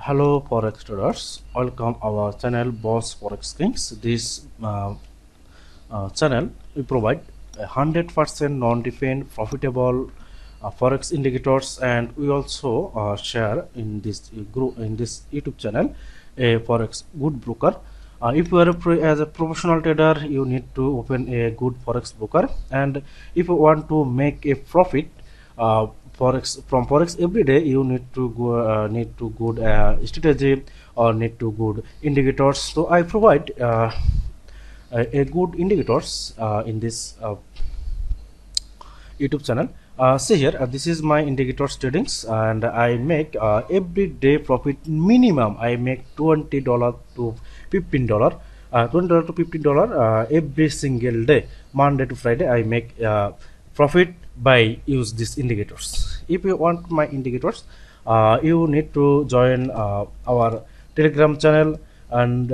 Hello Forex traders, welcome our channel Boss Forex Kings. This channel we provide 100% non-defined profitable Forex indicators, and we also share in this group in this YouTube channel a Forex good broker. If you are as a professional trader, you need to open a good Forex broker, and if you want to make a profit uh, Forex every day, you need to good strategy or need to good indicators. So I provide a good indicators in this YouTube channel. See here, this is my indicators tradings, and I make every day profit minimum. I make $20 to $15, $20 to $15 every single day, Monday to Friday. I make profit by use these indicators. If you want my indicators, you need to join our Telegram channel, and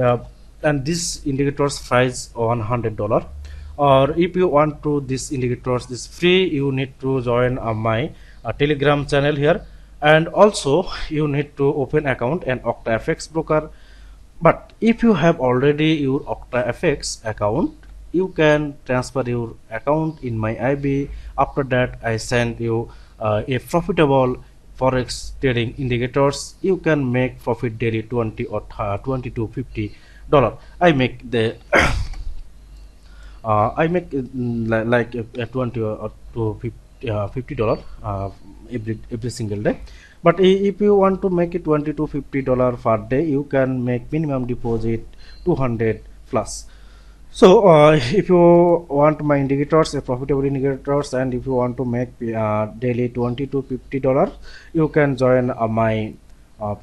this indicators price $100. Or if you want to this indicators this free, you need to join my Telegram channel here, and also you need to open account and octa broker. But if you have already your octa account, you can transfer your account in my IB. After that, I send you a profitable forex trading indicators. You can make profit daily 20 or 20 to $50. I make like 20 or to $50 every single day. But if you want to make it $20 to $50 per day, you can make minimum deposit 200 plus. So if you want my indicators, profitable indicators, and if you want to make daily $20 to $50, you can join my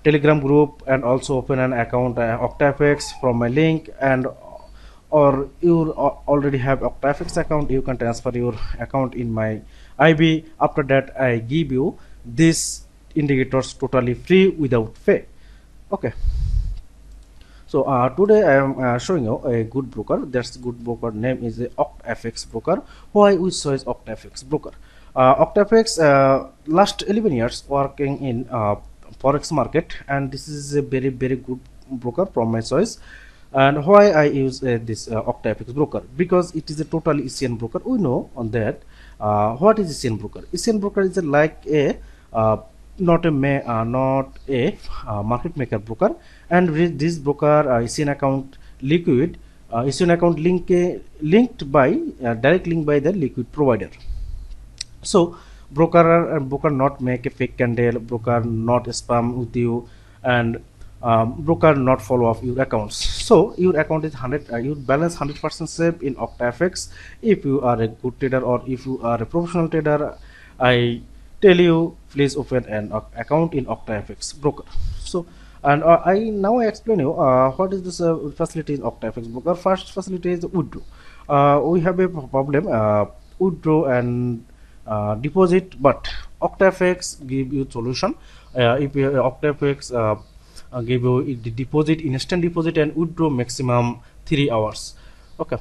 Telegram group, and also open an account octa from my link. And or you already have octa account, you can transfer your account in my IB. After that, I give you these indicators totally free without fee. Okay. So today I am showing you a good broker. That's good broker name is the octa broker. Why we choose octa broker? octa last 11 years working in forex market, and this is a very good broker from my choice. And why I use this octa broker? Because it is a totally ECN broker. We know on that. What is ECN broker? ECN broker is like a not a market maker broker. And with this broker, ECN account liquid, ECN account linked by direct link by the liquid provider. So broker not make a fake candle, broker not spam with you, and broker not follow up your accounts. So your account is 100, your balance 100% safe in octa if you are a good trader, or if you are a professional trader. I tell you, please open an account in octa broker. So, and I explain you what is this facility in octa broker. First facility is withdraw. We have a problem withdraw and deposit, but octa give you solution. If octa give you the deposit, instant deposit, and withdraw maximum 3 hours. Okay.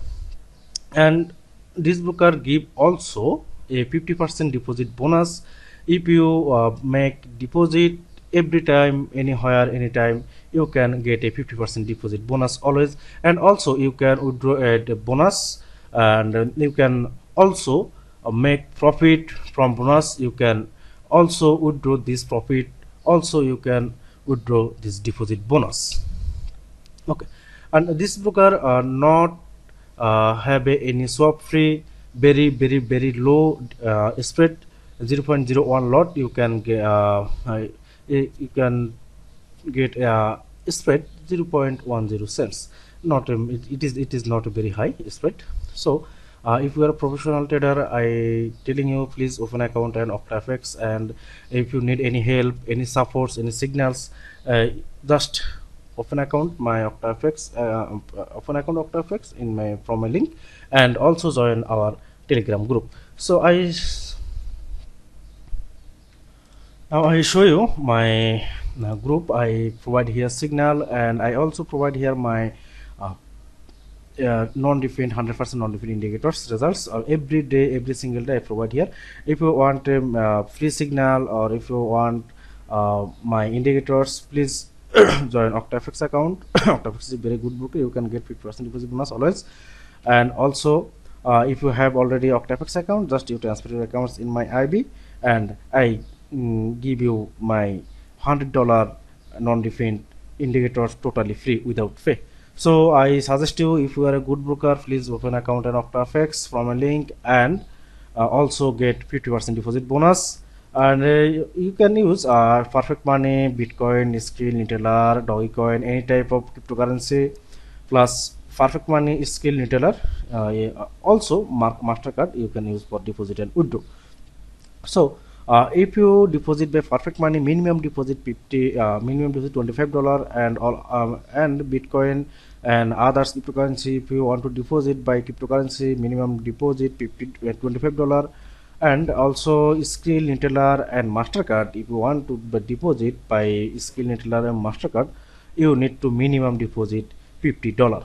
And this broker give also a 50% deposit bonus. If you make deposit every time, anywhere, anytime, you can get a 50% deposit bonus always. And also you can withdraw a bonus, and you can also make profit from bonus. You can also withdraw this profit. Also you can withdraw this deposit bonus. Okay. And this broker not have any swap free, very low spread, 0.01 lot. You can get you can get spread 0.10 cents. Not it is not a very high spread. So if you are a professional trader, I telling you, please open account and octa. And if you need any help, any supports, any signals, just open account my octa open account octa in my from my link, and also join our Telegram group. So now I show you my group. I provide here signal, and I also provide here my non-defined 100% non-defined indicators results every day, every single day I provide here. If you want free signal, or if you want my indicators, please join OctaFX account. OctaFX is a very good broker. You can get 50% deposit bonus always. And also, if you have already OctaFX account, just you transfer your accounts in my IB, and I give you my $100 non-refund indicators totally free without fee. So I suggest you, if you are a good broker, please open account in OctaFX from a link, and also get 50% deposit bonus. And you can use perfect money, Bitcoin, skill, Neteller, Dogecoin, any type of cryptocurrency, plus perfect money, skill, Neteller. Yeah, also Mastercard you can use for deposit and withdraw. So if you deposit by perfect money, minimum deposit 50, minimum deposit $25, and all and Bitcoin and others cryptocurrency. If you want to deposit by cryptocurrency, minimum deposit 50 $25. And also skill, Neteller and Mastercard, if you want to deposit by skill, Neteller and Mastercard, you need to minimum deposit $50.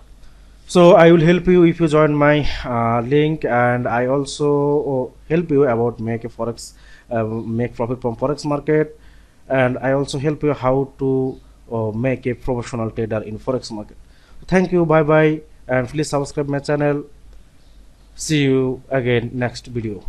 So I will help you if you join my link, and I also help you about make a forex, make profit from forex market, and I also help you how to make a professional trader in forex market. Thank you, bye bye, and please subscribe my channel. See you again next video.